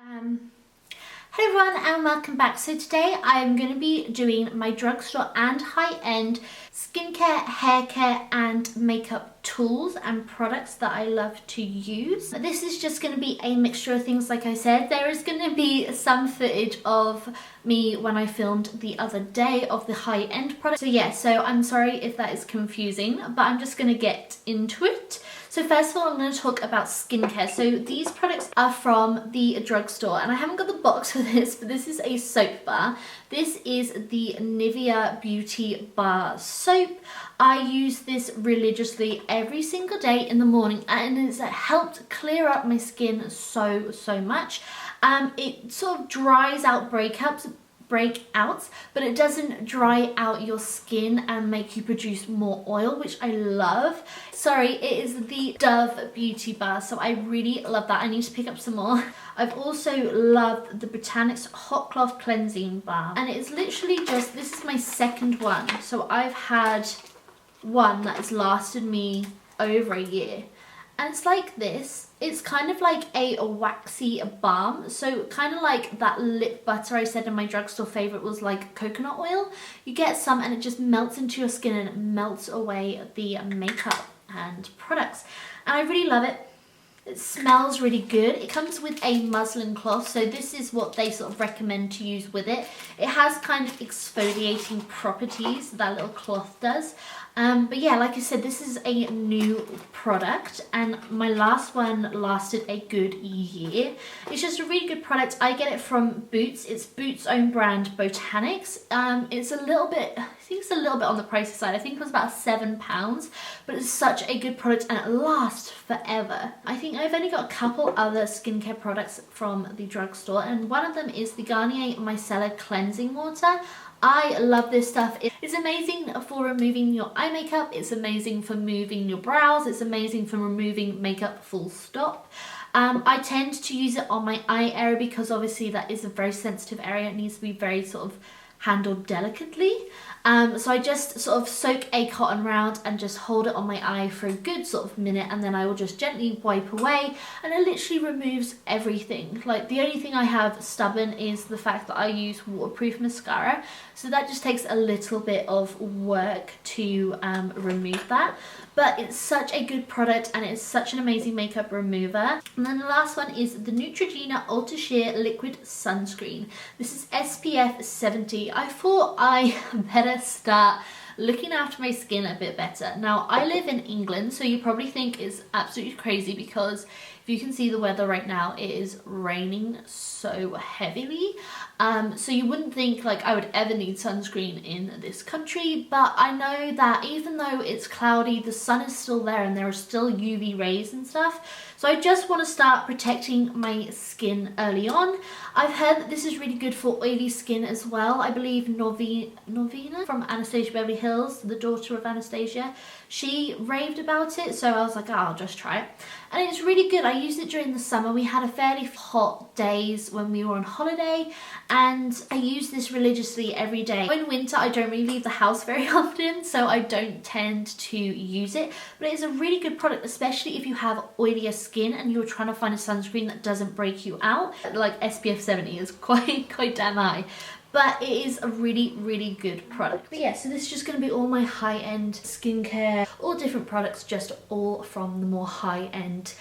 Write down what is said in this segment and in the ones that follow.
Hello everyone and welcome back. So today I am going to be doing my drugstore and high-end skincare, hair care and makeup tools and products that I love to use. This is just going to be a mixture of things. Like I said, there is going to be some footage of me when I filmed the other day of the high-end product. So yeah, so I'm sorry if that is confusing, but I'm just going to get into it. So first of all, I'm going to talk about skincare. So these products are from the drugstore, and I haven't got the box for this, but this is a soap bar. This is the Nivea Beauty Bar Soap. I use this religiously every single day in the morning, and it's helped clear up my skin so much. It sort of dries out breakouts, but it doesn't dry out your skin and make you produce more oil, which I love. Sorry, it is the Dove Beauty Bar, so I really love that. I need to pick up some more. I've also loved the Botanics Hot Cloth Cleansing Bar, and it's literally just, this is my second one, so I've had one that has lasted me over a year. And it's like this. It's kind of like a waxy balm. So kind of like that lip butter I said in my drugstore favourite was like coconut oil. You get some and it just melts into your skin and it melts away the makeup and products. And I really love it. It smells really good. It comes with a muslin cloth, so this is what they sort of recommend to use with it. It has kind of exfoliating properties, that little cloth does. But yeah, like I said, this is a new product, and my last one lasted a good year. It's just a really good product. I get it from Boots. It's Boots' own brand, Botanics. It's a little bit, I think it's a little bit on the pricey side. I think it was about £7, but it's such a good product and it lasts forever. I think I've only got a couple other skincare products from the drugstore, and one of them is the Garnier Micella Cleansing Water. I love this stuff. It's amazing for removing your eye makeup, it's amazing for moving your brows, it's amazing for removing makeup full stop. I tend to use it on my eye area because obviously that is a very sensitive area. It needs to be very sort of handled delicately. So I just sort of soak a cotton round and just hold it on my eye for a good sort of minute, and then I will just gently wipe away, and it literally removes everything. Like the only thing I have stubborn is the fact that I use waterproof mascara, so that just takes a little bit of work to remove that. But it's such a good product and it's such an amazing makeup remover. And then the last one is the Neutrogena Ultra Sheer Liquid Sunscreen. This is SPF 70. I thought I better start looking after my skin a bit better. Now, I live in England, so you probably think it's absolutely crazy because if you can see the weather right now, it is raining so heavily. So you wouldn't think like I would ever need sunscreen in this country, but I know that even though it's cloudy, the sun is still there and there are still UV rays and stuff. So I just want to start protecting my skin early on. I've heard that this is really good for oily skin as well. I believe Novena from Anastasia Beverly Hills, the daughter of Anastasia, she raved about it, so I was like, oh, I'll just try it. And it's really good. I used it during the summer. We had a fairly hot days when we were on holiday, and I use this religiously every day. In winter, I don't really leave the house very often, so I don't tend to use it, but it is a really good product, especially if you have oilier skin and you're trying to find a sunscreen that doesn't break you out. Like SPF 70 is quite damn high. But it is a really good product. But yeah, so this is just going to be all my high-end skincare, all different products, just all from the more high-end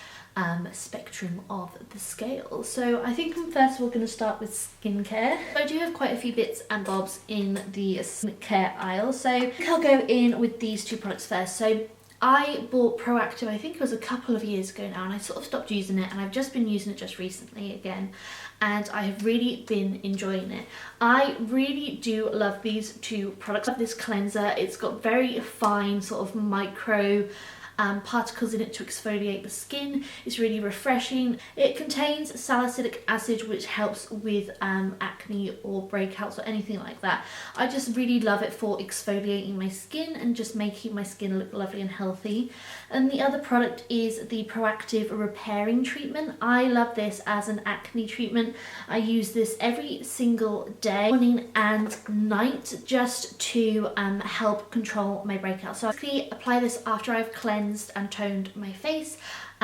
spectrum of the scale. So I think I'm first of all going to start with skincare. I do have quite a few bits and bobs in the skincare aisle, so I think I'll go in with these two products first. So I bought Proactive, I think it was a couple of years ago now, and I sort of stopped using it, and I've just been using it just recently again, and I have really been enjoying it. I really do love these two products. I love this cleanser. It's got very fine sort of micro particles in it to exfoliate the skin. It's really refreshing. It contains salicylic acid, which helps with acne or breakouts or anything like that. I just really love it for exfoliating my skin and just making my skin look lovely and healthy. And the other product is the Proactive Repairing Treatment. I love this as an acne treatment. I use this every single day, morning and night, just to help control my breakouts. So I basically apply this after I've cleansed and toned my face.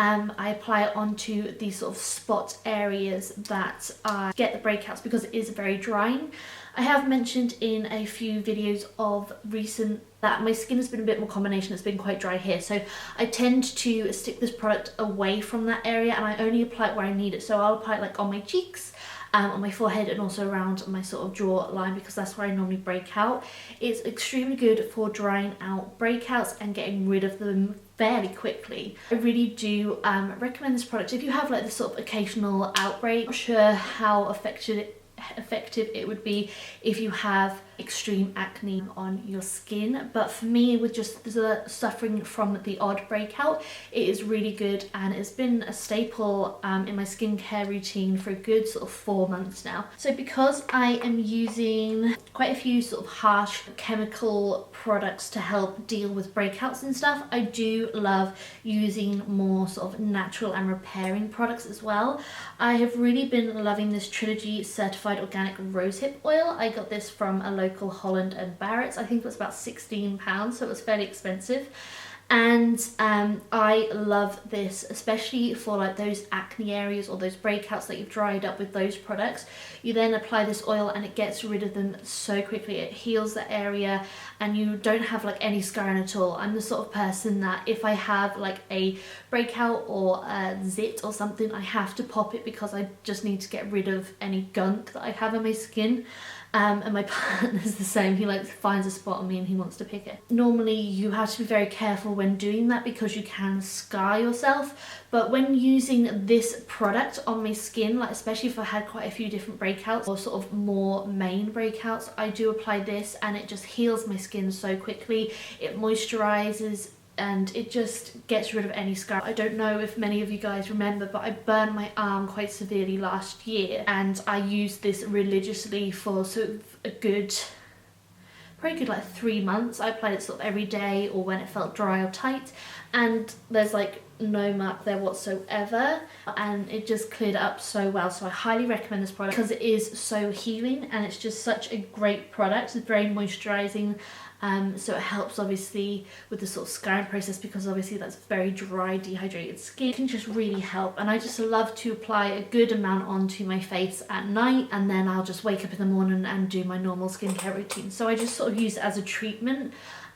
I apply it onto these sort of spot areas that get the breakouts because it is very drying. I have mentioned in a few videos of recent that my skin has been a bit more combination. It's been quite dry here, so I tend to stick this product away from that area and I only apply it where I need it. So I'll apply it like on my cheeks, on my forehead, and also around my sort of jaw line because that's where I normally break out. It's extremely good for drying out breakouts and getting rid of them fairly quickly. I really do recommend this product if you have like this sort of occasional outbreak. I'm not sure how effective it would be if you have extreme acne on your skin, but for me, with just suffering from the odd breakout, it is really good and it's been a staple in my skincare routine for a good sort of 4 months now. So because I am using quite a few sort of harsh chemical products to help deal with breakouts and stuff, I do love using more sort of natural and repairing products as well. I have really been loving this Trilogy certified organic rosehip oil. I got this from a local Holland and Barrett's. I think it was about £16, so it was fairly expensive. And I love this, especially for like those acne areas or those breakouts that you've dried up with those products. You then apply this oil and it gets rid of them so quickly. It heals the area and you don't have like any scarring at all. I'm the sort of person that if I have like a breakout or a zit or something, I have to pop it because I just need to get rid of any gunk that I have on my skin. And my partner's the same. He like finds a spot on me and he wants to pick it. Normally you have to be very careful when doing that because you can scar yourself, but when using this product on my skin, like especially if I had quite a few different breakouts or sort of more main breakouts, I do apply this and it just heals my skin so quickly. It moisturizes and it just gets rid of any scar. I don't know if many of you guys remember, but I burned my arm quite severely last year and I used this religiously for sort of a good, probably good like 3 months. I applied it sort of every day or when it felt dry or tight, and there's like no mark there whatsoever and it just cleared up so well. So I highly recommend this product because it is so healing and it's just such a great product. It's very moisturizing. So it helps obviously with the sort of scarring process because obviously that's very dry, dehydrated skin. It can just really help, and I just love to apply a good amount onto my face at night and then I'll just wake up in the morning and do my normal skincare routine. So I just sort of use it as a treatment,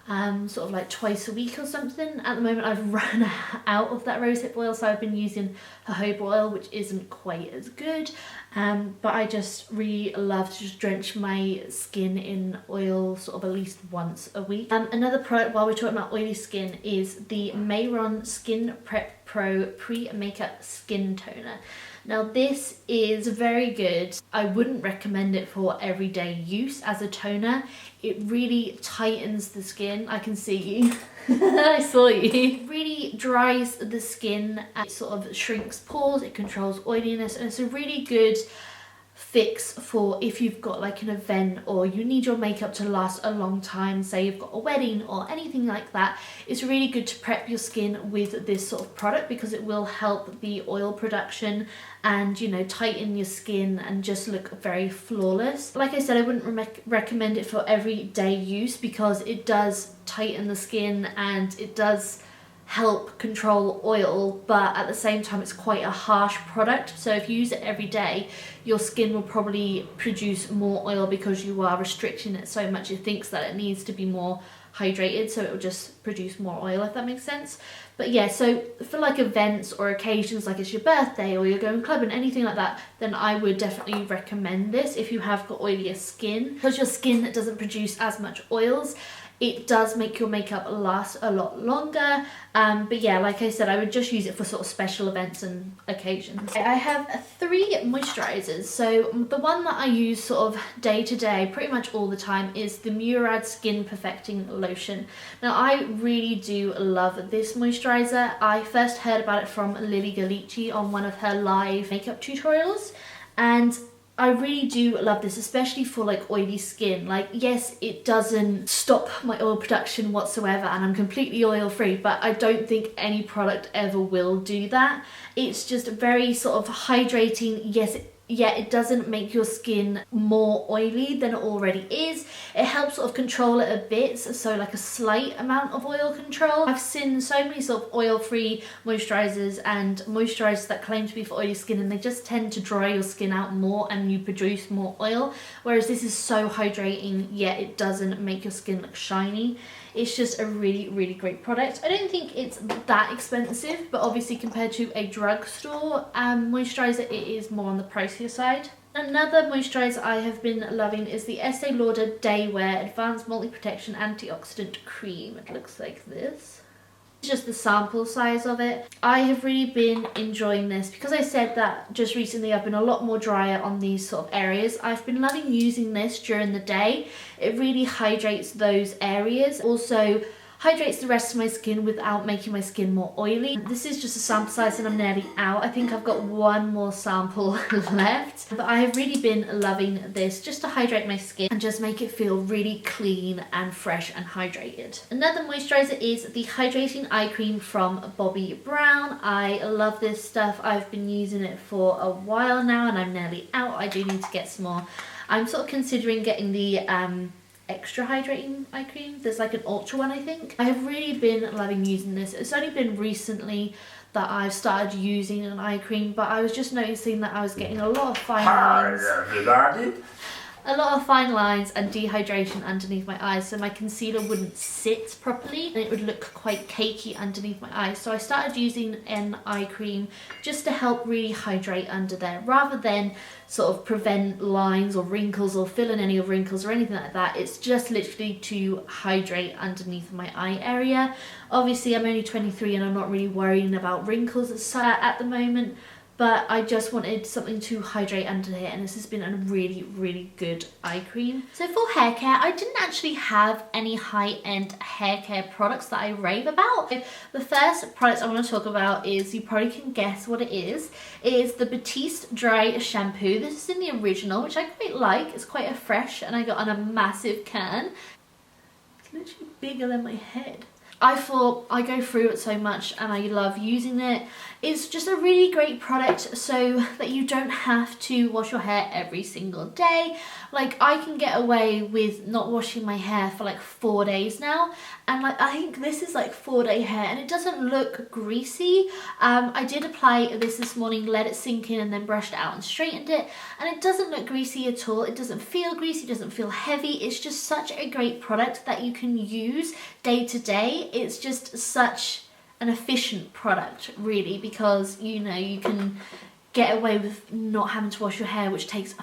sort of like twice a week or something. At the moment I've run out of that rosehip oil, so I've been using jojoba oil, which isn't quite as good, but I just really love to just drench my skin in oil sort of at least once a week. Another product while we're talking about oily skin is the Mehron Skin Prep Pro Pre-Makeup Skin Toner. Now this is very good. I wouldn't recommend it for everyday use as a toner. It really tightens the skin. I can see you. I saw you. It really dries the skin. It sort of shrinks pores. It controls oiliness, and it's a really good fix for if you've got like an event or you need your makeup to last a long time, say you've got a wedding or anything like that. It's really good to prep your skin with this sort of product because it will help the oil production and, you know, tighten your skin and just look very flawless. Like I said, I wouldn't recommend it for everyday use because it does tighten the skin and it does help control oil, but at the same time it's quite a harsh product. So if you use it every day, your skin will probably produce more oil because you are restricting it so much. It thinks that it needs to be more hydrated, so it will just produce more oil, if that makes sense. But yeah, so for like events or occasions like it's your birthday or you're going clubbing, anything like that, then I would definitely recommend this if you have got oilier skin, because your skin doesn't produce as much oils. It does make your makeup last a lot longer, but yeah, like I said, I would just use it for sort of special events and occasions. I have 3 moisturisers. So the one that I use sort of day to day, pretty much all the time, is the Murad Skin Perfecting Lotion. Now I really do love this moisturiser. I first heard about it from Lily Galici on one of her live makeup tutorials, and I really do love this, especially for like oily skin. Like, yes, it doesn't stop my oil production whatsoever and I'm completely oil free, but I don't think any product ever will do that. It's just very sort of hydrating. Yes, yet it doesn't make your skin more oily than it already is. It helps sort of control it a bit, so like a slight amount of oil control. I've seen so many sort of oil-free moisturisers and moisturisers that claim to be for oily skin, and they just tend to dry your skin out more and you produce more oil, whereas this is so hydrating, yet it doesn't make your skin look shiny. It's just a really, really great product. I don't think it's that expensive, but obviously compared to a drugstore moisturiser, it is more on the pricier side. Another moisturiser I have been loving is the Estee Lauder Daywear Advanced Multi-Protection Antioxidant Cream. It looks like this. Just the sample size of it. I have really been enjoying this because I said that just recently I've been a lot more drier on these sort of areas. I've been loving using this during the day. It really hydrates those areas. Also hydrates the rest of my skin without making my skin more oily. This is just a sample size and I'm nearly out. I think I've got one more sample left. But I have really been loving this just to hydrate my skin and just make it feel really clean and fresh and hydrated. Another moisturiser is the Hydrating Eye Cream from Bobbi Brown. I love this stuff. I've been using it for a while now and I'm nearly out. I do need to get some more. I'm sort of considering getting the extra hydrating eye cream. There's like an ultra one, I think. I have really been loving using this. It's only been recently that I've started using an eye cream, but I was just noticing that I was getting a lot of fine lines. A lot of fine lines and dehydration underneath my eyes, so my concealer wouldn't sit properly and it would look quite cakey underneath my eyes. So I started using an eye cream just to help really hydrate under there, rather than sort of prevent lines or wrinkles or fill in any of wrinkles or anything like that. It's just literally to hydrate underneath my eye area. Obviously I'm only 23 and I'm not really worrying about wrinkles at the moment, but I just wanted something to hydrate under here, and this has been a really, really good eye cream. So for hair care, I didn't actually have any high-end hair care products that I rave about. The first product I want to talk about is, you probably can guess what it is the Batiste Dry Shampoo. This is in the original, which I quite like. It's quite a fresh, and I got on a massive can. It's literally bigger than my head. I thought, I go through it so much and I love using it. It's just a really great product so that you don't have to wash your hair every single day. Like, I can get away with not washing my hair for like 4 days now, and like I think this is like 4-day hair and it doesn't look greasy. I did apply this morning, let it sink in and then brushed it out and straightened it, and it doesn't look greasy at all. It doesn't feel greasy, it doesn't feel heavy. It's just such a great product that you can use day to day. It's just such an efficient product, really, because you know you can get away with not having to wash your hair, which takes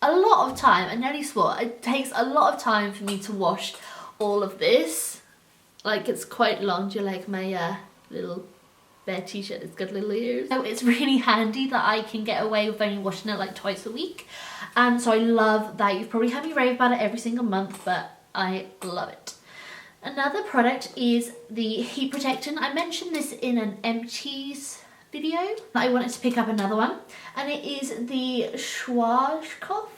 a lot of time. I nearly swore. It takes a lot of time for me to wash all of this. Like, it's quite long. Do you like my little bear t-shirt? It's got little ears. So it's really handy that I can get away with only washing it like twice a week. And so I love that. You've probably heard me rave about it every single month, but I love it. Another product is the heat protectant. I mentioned this in an empties video. I wanted to pick up another one, and it is the Swarshkoft.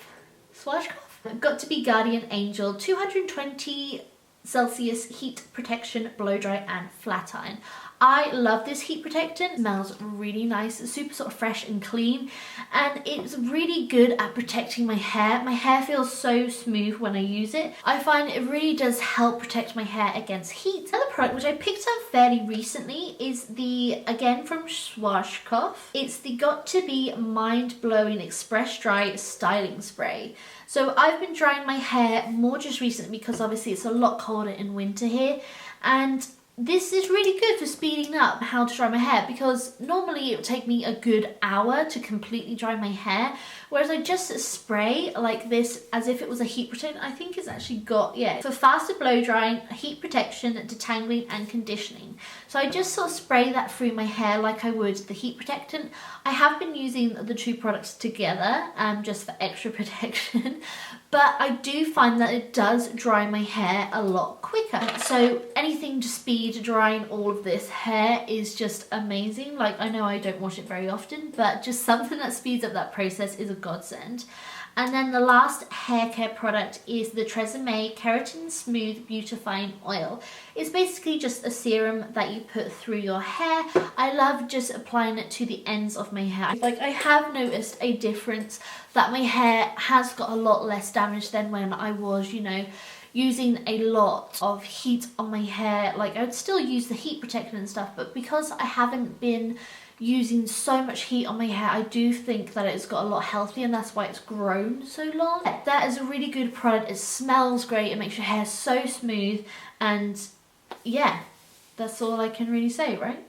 Got to be Guardian Angel 220 Celsius heat protection, blow dry and flat iron. I love this heat protectant. It smells really nice. It's super sort of fresh and clean, and it's really good at protecting my hair. My hair feels so smooth when I use it. I find it really does help protect my hair against heat. Another product which I picked up fairly recently is the, again from Swarshkoft, it's the Got To Be Mind Blowing Express Dry Styling Spray. So I've been drying my hair more just recently because obviously it's a lot colder in winter here, and this is really good for speeding up how to dry my hair, because normally it would take me a good hour to completely dry my hair, whereas I just spray like this as if it was a heat protectant. I think it's actually got, yeah, for faster blow drying, heat protection, detangling and conditioning. So I just sort of spray that through my hair like I would the heat protectant. I have been using the two products together just for extra protection, but I do find that it does dry my hair a lot quicker. So anything to speed drying all of this hair is just amazing. Like, I know I don't wash it very often, but just something that speeds up that process is a godsend. And then the last hair care product is the TreSemè Keratin Smooth Beautifying Oil. It's basically just a serum that you put through your hair. I love just applying it to the ends of my hair. Like, I have noticed a difference that my hair has got a lot less damage than when I was, you know, using a lot of heat on my hair. Like, I would still use the heat protectant and stuff, but because I haven't been using so much heat on my hair, I do think that it's got a lot healthier, and that's why it's grown so long. That is a really good product. It smells great, it makes your hair so smooth, and yeah, that's all I can really say, right?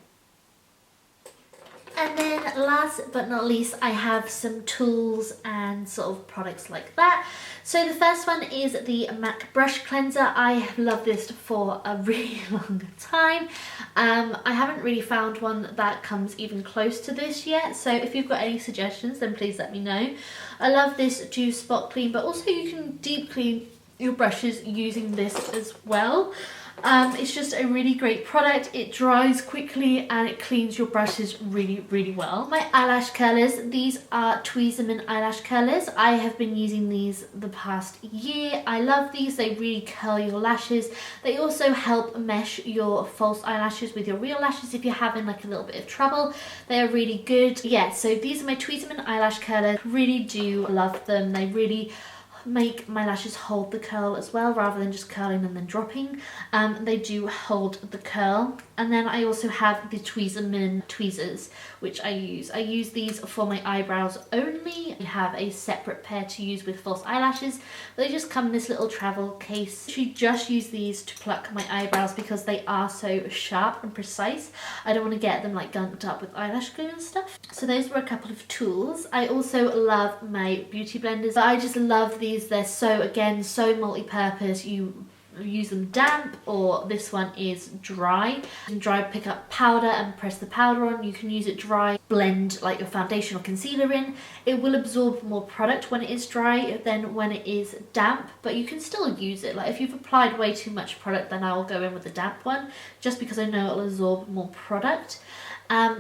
And then last but not least, I have some tools and sort of products like that. So the first one is the M.A.C brush cleanser. I have loved this for a really long time. I haven't really found one that comes even close to this yet. So if you've got any suggestions, then please let me know. I love this to spot clean, but also you can deep clean your brushes using this as well. It's just a really great product. It dries quickly and it cleans your brushes really, really well. My eyelash curlers, these are Tweezerman eyelash curlers. I have been using these the past year. I love these. They really curl your lashes. They also help mesh your false eyelashes with your real lashes if you're having like a little bit of trouble. They are really good. Yeah, so these are my Tweezerman eyelash curlers. Really do love them. They really make my lashes hold the curl as well, rather than just curling and then dropping. They do hold the curl. And then I also have the Tweezerman tweezers, which I use. I use these for my eyebrows only. I have a separate pair to use with false eyelashes. They just come in this little travel case. I just use these to pluck my eyebrows because they are so sharp and precise. I don't want to get them like gunked up with eyelash glue and stuff. So those were a couple of tools. I also love my beauty blenders. I just love these. They're so, again, so multi-purpose. You use them damp, or this one is dry. You can dry pick up powder and press the powder on. You can use it dry, blend like your foundation or concealer in. It will absorb more product when it is dry than when it is damp, but you can still use it. Like, if you've applied way too much product, then I will go in with the damp one, just because I know it'll absorb more product.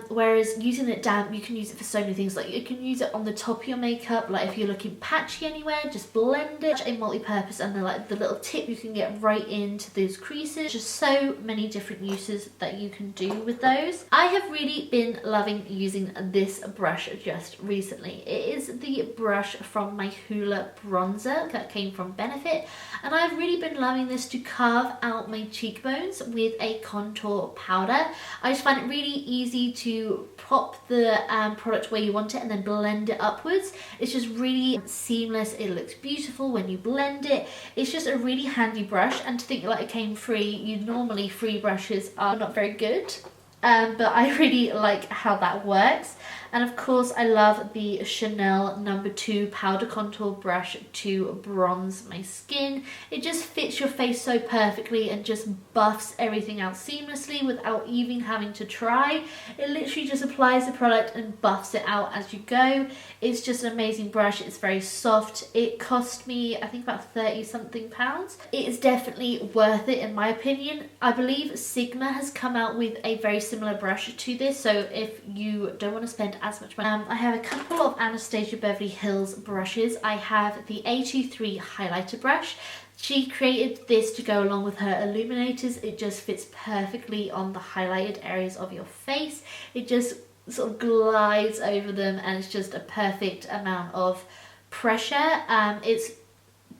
Whereas using it damp, you can use it for so many things. Like, you can use it on the top of your makeup, like if you're looking patchy anywhere, just blend it. A multi-purpose, and then like the little tip you can get right into those creases. Just so many different uses that you can do with those. I have really been loving using this brush just recently. It is the brush from my Hoola bronzer that came from Benefit, and I've really been loving this to carve out my cheekbones with a contour powder. I just find it really easy to pop the product where you want it and then blend it upwards. It's just really seamless. It looks beautiful when you blend it. It's just a really handy brush, and to think like it came free, normally free brushes are not very good. But I really like how that works. And of course, I love the Chanel No. 2 powder contour brush to bronze my skin. It just fits your face so perfectly and just buffs everything out seamlessly without even having to try. It literally just applies the product and buffs it out as you go. It's just an amazing brush. It's very soft. It cost me, I think, about 30 something pounds. It is definitely worth it in my opinion. I believe Sigma has come out with a very similar brush to this, so if you don't want to spend as much money. I have a couple of Anastasia Beverly Hills brushes. I have the A23 highlighter brush. She created this to go along with her illuminators. It just fits perfectly on the highlighted areas of your face. It just sort of glides over them, and it's just a perfect amount of pressure. It's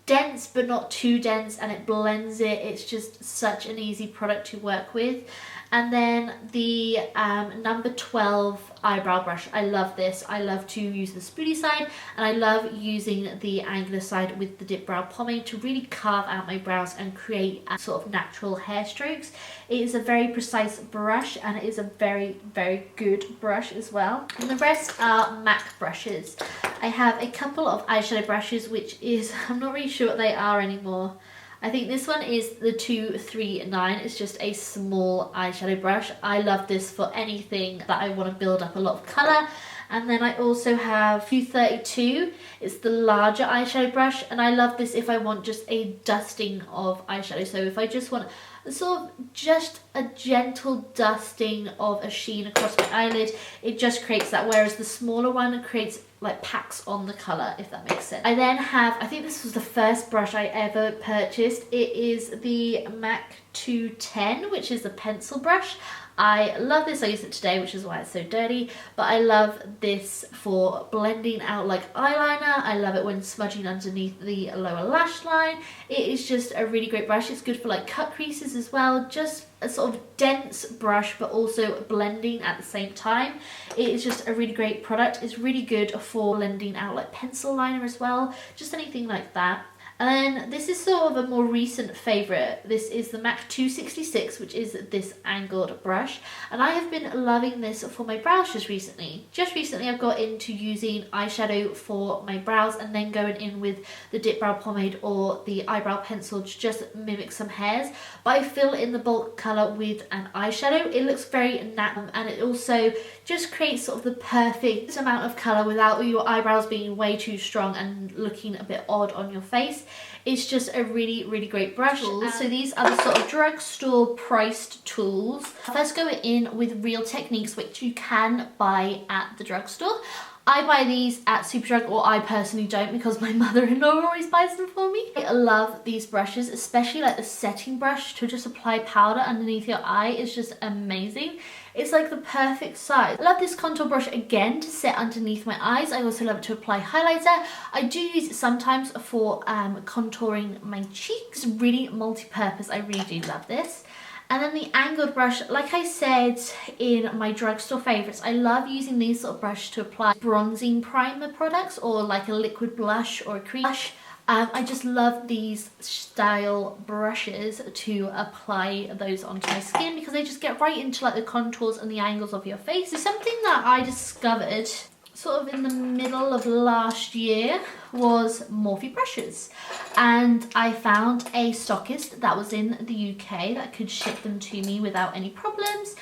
dense but not too dense, and it blends it. It's just such an easy product to work with. And then the No. 12 eyebrow brush. I love this. I love to use the spoolie side, and I love using the angular side with the dip brow pomade to really carve out my brows and create sort of natural hair strokes. It is a very precise brush, and it is a very, very good brush as well. And the rest are M.A.C brushes. I have a couple of eyeshadow brushes, which is, I'm not really sure what they are anymore. I think this one is the 239. It's just a small eyeshadow brush. I love this for anything that I want to build up a lot of colour. And then I also have 232. It's the larger eyeshadow brush, and I love this if I want just a dusting of eyeshadow. So if I just want sort of just a gentle dusting of a sheen across my eyelid, it just creates that, whereas the smaller one creates like packs on the colour, if that makes sense. I then have, I think this was the first brush I ever purchased. It is the MAC 210, which is the pencil brush. I love this. I used it today, which is why it's so dirty, but I love this for blending out like eyeliner. I love it when smudging underneath the lower lash line. It is just a really great brush. It's good for like cut creases as well. Just a sort of dense brush, but also blending at the same time. It is just a really great product. It's really good for blending out like pencil liner as well, just anything like that. And then this is sort of a more recent favourite. This is the MAC 266, which is this angled brush. And I have been loving this for my brows just recently. Just recently I've got into using eyeshadow for my brows and then going in with the dip brow pomade or the eyebrow pencil to just mimic some hairs. But I fill in the bulk colour with an eyeshadow. It looks very natural and it also just creates sort of the perfect amount of colour without your eyebrows being way too strong and looking a bit odd on your face. It's just a really, really great brush. So these are the sort of drugstore priced tools. First go in with Real Techniques, which you can buy at the drugstore. I buy these at Superdrug, or I personally don't because my mother-in-law always buys them for me. I love these brushes, especially like the setting brush to just apply powder underneath your eye is just amazing. It's like the perfect size. I love this contour brush again to set underneath my eyes. I also love it to apply highlighter. I do use it sometimes for contouring my cheeks. Really multi-purpose. I really do love this. And then the angled brush, like I said in my drugstore favourites, I love using these sort of brushes to apply bronzing primer products or like a liquid blush or a cream blush. I just love these style brushes to apply those onto my skin because they just get right into like the contours and the angles of your face. So something that I discovered sort of in the middle of last year was Morphe brushes, and I found a stockist that was in the UK that could ship them to me without any problems.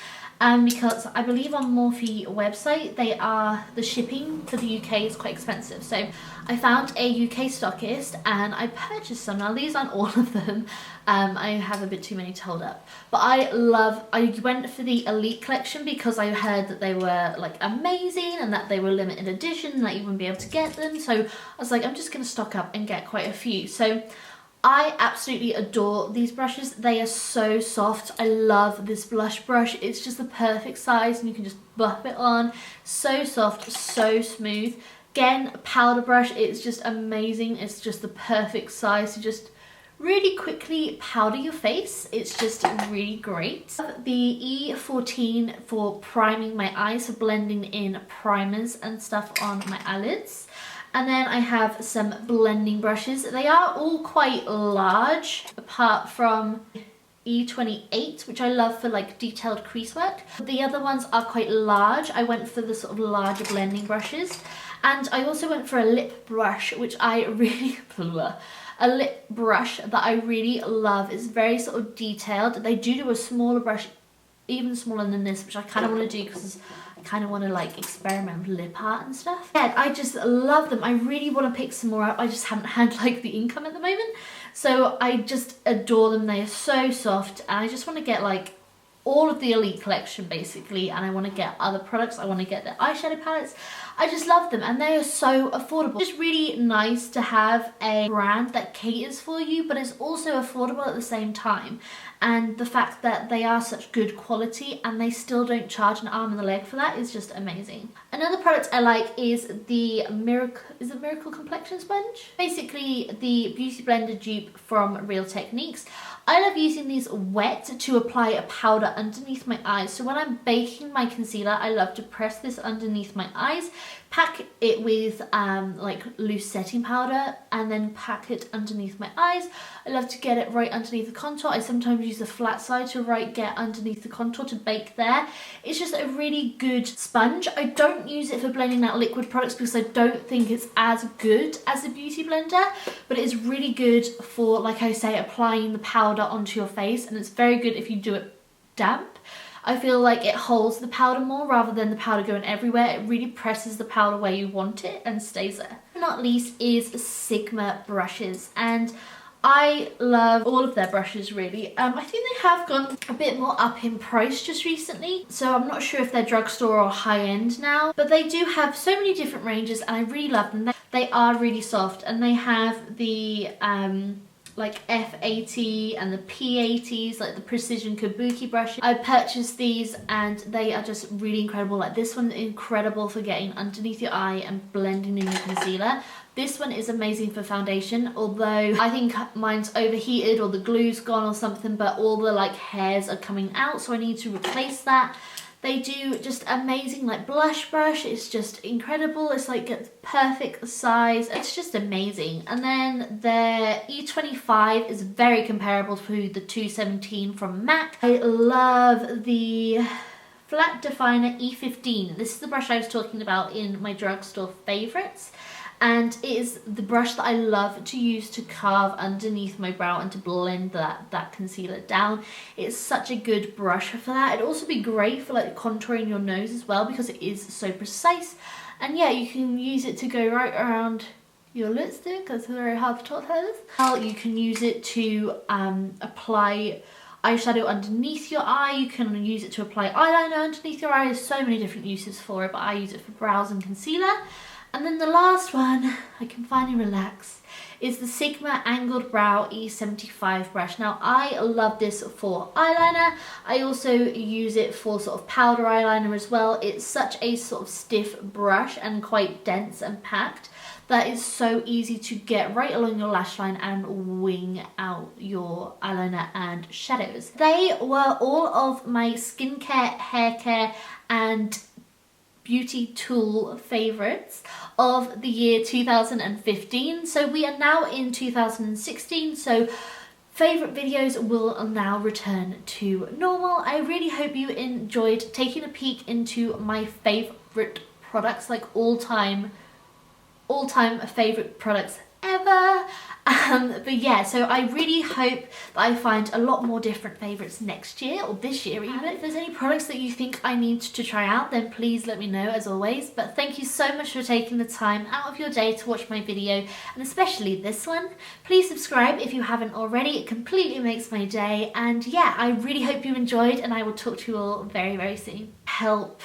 Because I believe on Morphe website the shipping for the UK is quite expensive, so I found a UK stockist and I purchased some. Now these aren't all of them, I have a bit too many to hold up, but I went for the Elite collection because I heard that they were like amazing and that they were limited edition and that you wouldn't be able to get them, so I was like, I'm just going to stock up and get quite a few. So I absolutely adore these brushes. They are so soft. I love this blush brush. It's just the perfect size and you can just buff it on. So soft, so smooth. Again, powder brush, it's just amazing. It's just the perfect size to just really quickly powder your face. It's just really great. The E14 for priming my eyes, for blending in primers and stuff on my eyelids. And then I have some blending brushes. They are all quite large, apart from E28, which I love for like detailed crease work. The other ones are quite large. I went for the sort of larger blending brushes. And I also went for a lip brush, which I really, a lip brush that I really love. It's very sort of detailed. They do a smaller brush, even smaller than this, which I kind of want to do because I kind of want to like experiment with lip art and stuff. Yeah, I just love them. I really want to pick some more up. I just haven't had like the income at the moment. So I just adore them. They are so soft and I just want to get like all of the Elite collection basically, and I want to get other products. I want to get the eyeshadow palettes. I just love them and they are so affordable. It's just really nice to have a brand that caters for you but is also affordable at the same time. And the fact that they are such good quality and they still don't charge an arm and a leg for that is just amazing. Another product I like is the Miracle Complexion Sponge. Basically the Beauty Blender dupe from Real Techniques. I love using these wet to apply a powder underneath my eyes. So when I'm baking my concealer, I love to press this underneath my eyes, pack it with like loose setting powder and then pack it underneath my eyes. I love to get it right underneath the contour. I sometimes use the flat side to get underneath the contour to bake there. It's just a really good sponge. I don't use it for blending out liquid products because I don't think it's as good as a beauty blender, but it is really good for, like I say, applying the powder onto your face, and it's very good if you do it damp. I feel like it holds the powder more rather than the powder going everywhere. It really presses the powder where you want it and stays there. Not least is Sigma brushes, and I love all of their brushes really. I think they have gone a bit more up in price just recently, so I'm not sure if they're drugstore or high-end now, but they do have so many different ranges and I really love them. They are really soft, and they have the like F80 and the P80s, like the precision kabuki brushes. I purchased these and they are just really incredible. Like this one, incredible for getting underneath your eye and blending in your concealer. This one is amazing for foundation, although I think mine's overheated or the glue's gone or something, but all the like hairs are coming out, so I need to replace that. They do just amazing like blush brush. It's just incredible. It's like a perfect size. It's just amazing. And then their E25 is very comparable to the 217 from M.A.C. I love the Flat Definer E15. This is the brush I was talking about in my drugstore favorites. And it is the brush that I love to use to carve underneath my brow and to blend that concealer down. It's such a good brush for that. It'd also be great for like contouring your nose as well because it is so precise. And yeah, you can use it to go right around your lipstick. It's very hard to talk about this. You can use it to apply eyeshadow underneath your eye. You can use it to apply eyeliner underneath your eye. There's so many different uses for it, but I use it for brows and concealer. And then the last one, I can finally relax, is the Sigma Angled Brow E75 brush. Now I love this for eyeliner. I also use it for sort of powder eyeliner as well. It's such a sort of stiff brush and quite dense and packed that is so easy to get right along your lash line and wing out your eyeliner and shadows. They were all of my skincare, hair care and beauty tool favorites of the year 2015. So we are now in 2016, so favorite videos will now return to normal. I really hope you enjoyed taking a peek into my favorite products, like all-time favorite products ever. But yeah, so I really hope that I find a lot more different favourites next year, or this year even. If there's any products that you think I need to try out, then please let me know as always. But thank you so much for taking the time out of your day to watch my video, and especially this one. Please subscribe if you haven't already, it completely makes my day. And yeah, I really hope you enjoyed, and I will talk to you all very, very soon. Help